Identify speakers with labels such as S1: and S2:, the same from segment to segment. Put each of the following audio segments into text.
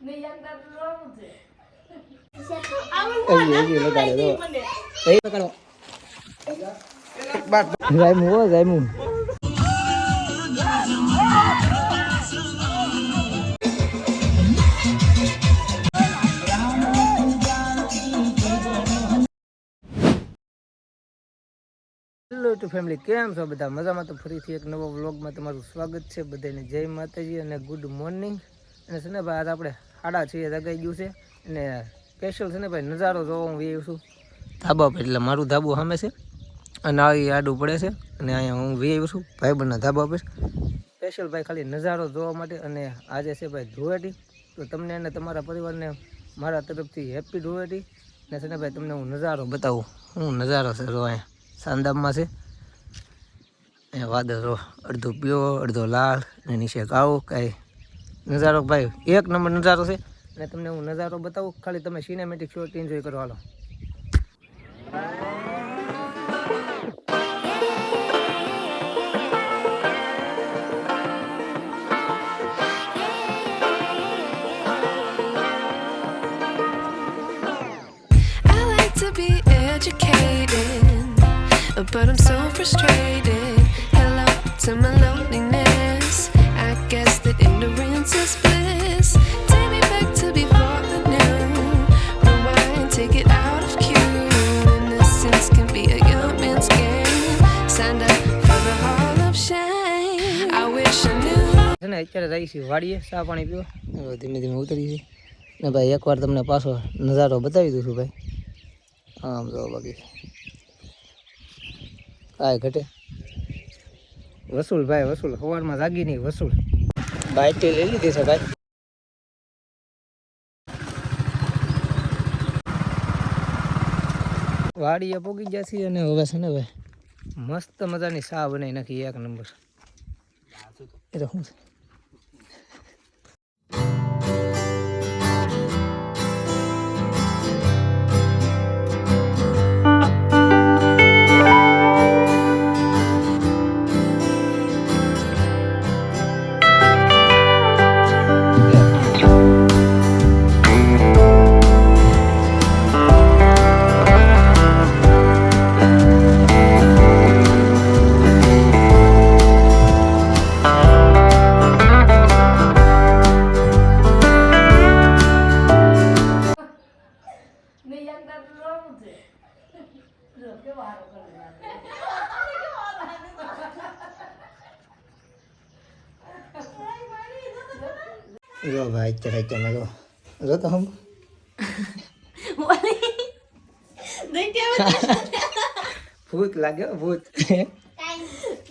S1: Hello two family, કેમ છો બધા? મજામાં? તો ફરીથી એક નવો વ્લોગમાં તમારું સ્વાગત છે. બધાને જય માતાજી અને ગુડ મોર્નિંગ. અને છે ને ભાઈ, આજ આપણે 6:30 જગાઈ ગયું છે અને સ્પેશિયલ છે ને ભાઈ નજારો જોવા હું આવ્યો છું ધાબા પર. એટલે મારું ધાબું સામે છે અને આવી આડું પડે છે અને અહીંયા હું આવ્યો છું ભાઈબંધના ધાબા પર સ્પેશિયલ ભાઈ ખાલી નજારો જોવા માટે. અને આજે છે ભાઈ ધૂળેટી, તો તમને અને તમારા પરિવારને મારા તરફથી હેપી ધૂળેટી. અને છે ને ભાઈ તમને હું નજારો બતાવું. હું નજારો છે જો અહીંયા સાંદામાં છે. અહીંયા વાદળો અડધો પીળો અડધો લાલ અને નીચે કાળો. કાંઈ નજારો ભાઈ એક નંબર નજારો છે. અને તમને હું નજારો બતાવું, ખાલી તમે સિનેમેટિક શોટ એન્જોય કરો. હાલો.
S2: But I'm so frustrated. Hello to my loneliness. I guess that ignorance is bliss. Take me back to before the new. Rewind, take it out of cue. Innocence can be a young man's game. Signed up for the hall of shame. I wish I knew.
S1: અત્યારે જઈ છીએ વાડીએ ચા પાણી પીવો. ધીમે ધીમે ઉતરી છે ને ભાઈ. એકવાર તમને પાછો નજારો બતાવી દઉં છું ભાઈ. આમ જો બાકી કાંઈ ઘટે. વસૂલ ભાઈ વસૂલ, સવારમાં જાગી નહીં વસૂલ. બાઇક લઈ લીધી છે ભાઈ. વાડીએ પોગી ગયા છીએ અને હવે છે ને ભાઈ મસ્ત મજાની ચા બનાવી નાખી એક નંબર. એ તો શું છે? જો ભાઈ અત્યારે તમે જો તો હમ ભૂત લાગ્યો ભૂત.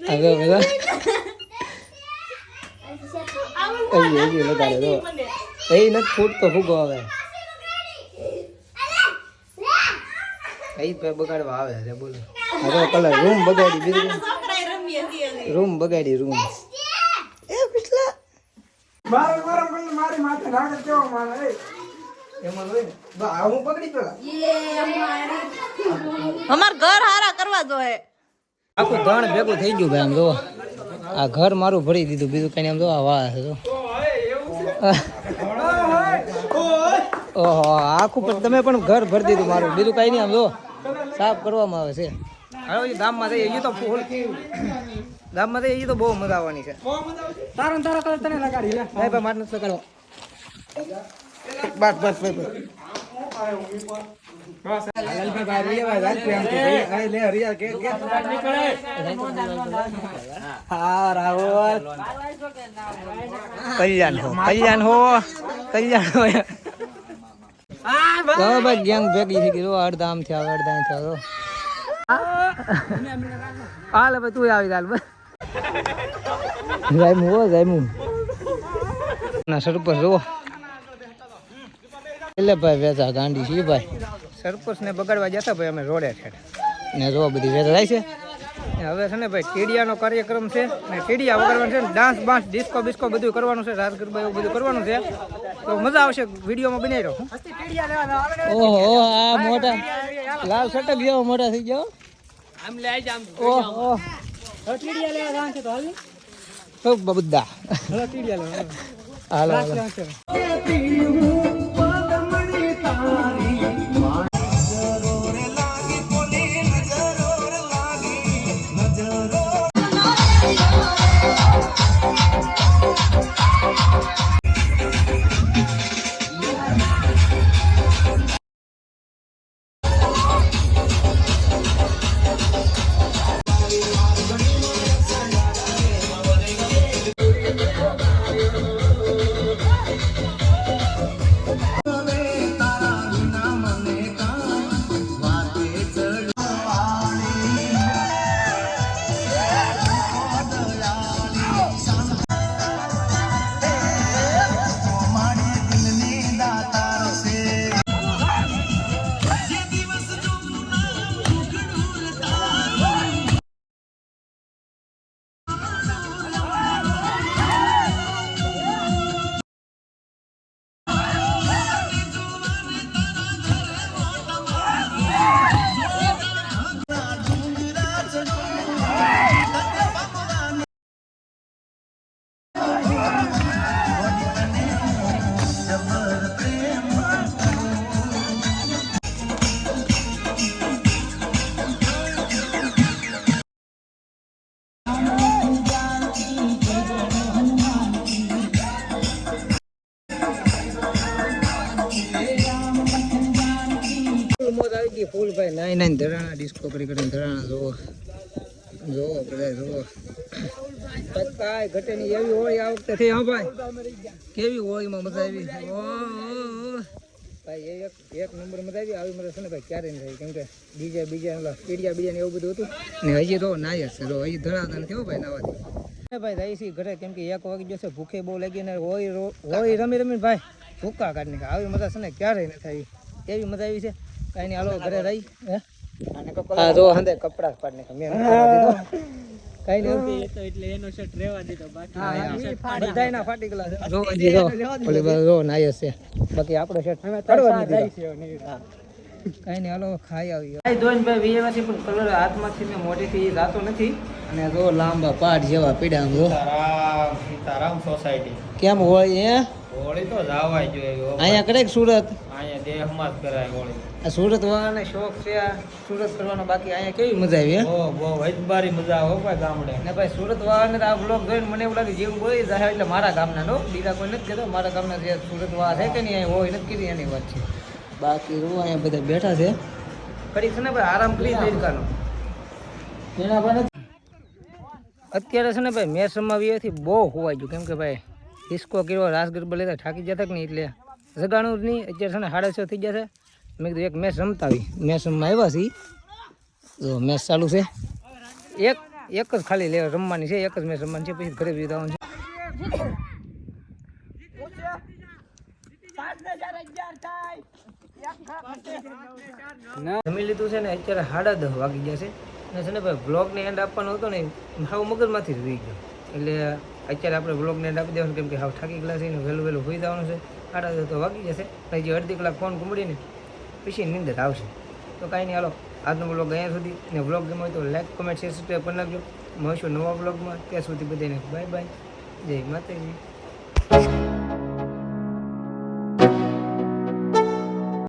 S1: હવે બધા લગાડે તો એ નથી ફૂટતો ફૂગો. હવે એ બગાડવા આવે છે. બોલો હવે કલર રૂમ બગાડી, બીજું રૂમ બગાડી રૂમ. મારી માથે નાખે કેવો મારે એમાં હોય બા હું પકડી પેલા
S3: અમાર ઘર હારા કરવા જોઈએ.
S1: આખું ધણ ભેગું થઈ ગયું ભાઈ. આમ જો આ ઘર મારું ભરી દીધું, બીજું કઈ આમ જો આ વાહ છે. ઓહો આખું તમે પણ ઘર ભરી દીધું મારું, બીજું કઈ નહીં. આમ જો સાફ કરવામાં આવે છે. હવે ગામમાં જઈએ એ તો ફૂલ ગામમાં જઈએ એ તો બહુ મજા આવવાની છે. તારા કલર તને લગાડી લે ભાઈ ભાઈ માર નથી લગાડો. બસ બસ ભાઈ કલ્યાણ હો કલ્યાણ હો કલ્યાણ હો. ભાઈ ગેંગ ભેગી થઈ ગઈ. અડધા આમ થયા અડધા થયા. હાલ ભાઈ તું આવી હાલ જાયમું હો જાયમું ના સરપંચ જુઓ. એટલે ભાઈ વેચા ગાંડી છે ભાઈ. સરપંચ ને બગાડવા જતા ભાઈ અમે રોડે છે ને જો બધી વેચા જાય છે. હવે છે ને ભાઈ ટીડિયાનો કાર્યક્રમ છે ને ટીડિયા વગાડવાનું છે. ડાન્સ બાન્સ ડિસ્કો બિસ્કો બધું કરવાનું છે. રાત ગરબા એવું બધું કરવાનું છે. તો મજા આવશે. વિડીયોમાં બનાવી રહ્યો. ઓહો આ મોટા લાલ સટક જેવો મોટા થઈ ગયો. આમ લે આમ ઓહો ટીડિયા લેવા જવાનું છે તો હાલ તો બબુદ્દા ટીડિયા લેવા હાલો. બાકી ફૂલ ભાઈ નાઈ ધરાણા ડિસ્કો કરીને ધરાણા જોવો બધા જોવો કાંઈ ઘટે નહીં એવી હોળી આ વખતે થઈ. હા ભાઈ કેવી હોળીમાં મજા આવી. ભાઈ એક નંબર મજા આવી. આવી મજા છે ને ભાઈ ક્યારે નહીં થઈ, કેમ કે બીજા બીજાને એવું બધું હતું ને. હજી તો નાય જ છે, હજી ધરાતા નથી હો ભાઈ નાવાથી. ભાઈ જાય છે ઘરે, કેમ કે 1 વાગી જશે, ભૂખે બહુ લાગી ને હોળી રમી ભાઈ ભૂકા કાઢી નાખે. આવી મજા છે ને ક્યારેય ન થાય, એવી મજા આવી છે. કાંઈ નહીં, હાલો ઘરે રહી. હા જો હંદે કપડા પાડી નાખે મેં કઈ નહીં એટલે એનો શર્ટ રહેવા દીધો. બાકી બધાયના ફાટી ગયેલા છે. જો હજી ઓલી બાજુ જો નાય છે, બાકી આપણો શર્ટ પડવા નથી. કઈ નહીં, હાલો ખાઈ આવી. ભાઈ ધોઈને ભાઈ વીએવાસી પણ કલર હાથમાંથી ને મોઢેથી જાતો નથી. અને જો લાંબા પાટ જેવા પીડા આમ જો.
S4: સીતારામ સોસાયટી
S1: કેમ હોળી હે?
S4: હોળી તો જાવાય જોઈએ.
S1: અહીંયા કરે કે સુરત?
S4: અહીંયા દેહમાં જ કરાય હોળી.
S1: આ સુરત વાળાને શોખ છે સુરત કરવાનો, બાકી અહીંયા કેવી મજા આવી હે?
S4: બહુ વૈદબારી મજા આવે ભાઈ ગામડે.
S1: ને ભાઈ સુરત વાળાને તો આ બ્લોગ જોઈને મને એવું લાગે જેવું બોલી જાય એટલે મારા ગામના નો, બીજા કોઈ નથી કહેતો. મારા ગામના જે સુરત વાળા છે કે નહીં અહીં હોય નથી કીધી એની વાત છે. બાકી જો અહીંયા બધા બેઠા છે ફરી છે ને ભાઈ આરામ કરી દઈકાનો. અત્યારે છે ને ભાઈ મેચ રમાવીએથી બહુ હોવાઈ ગયું, કેમ કે ભાઈ ડિસ્કો કર્યો, રાસ ગરબા લેતા થાકી જતા કે નહીં, એટલે જગાણું જ નહીં. અત્યારે છે ને 6:30 થઈ જશે. મેં કીધું એક મેચ રમતા આવી. મેચ રમવા આવ્યા છીએ, જો મેચ ચાલુ છે. એક જ ખાલી રમવાની છે, એક જ મેચ રમવાની છે, પછી ઘરે જવાનું છે. જમી લીધું છે ને, અત્યારે 10:30 વાગી ગયા છે. અને છે ને ભાઈ બ્લોગને એન્ડ આપવાનો હતો ને, હાવ મગજમાંથી જ રહી ગયો. એટલે અત્યારે આપણે બ્લોગને એન્ડ આપી દેવાનું, કેમ કે હાવ થાકી ગયેલા છે ને, વહેલું હોઈ જવાનું છે. 10:30 તો વાગી જશે. હજી અડધી કલાક ફોન ઘૂમડીને પછી નીંદર આવશે. તો કાંઈ નહીં, હાલો આજનો બ્લોગ અહીંયા સુધી. ને બ્લોગ ગમ્યો હોય તો લાઈક, કમેન્ટ, શેર, સબસ્ક્રાઈબ કરી નાખજો. મળશું નવા બ્લોગમાં. ત્યાં સુધી બધાને બાય બાય, જય માતાજી.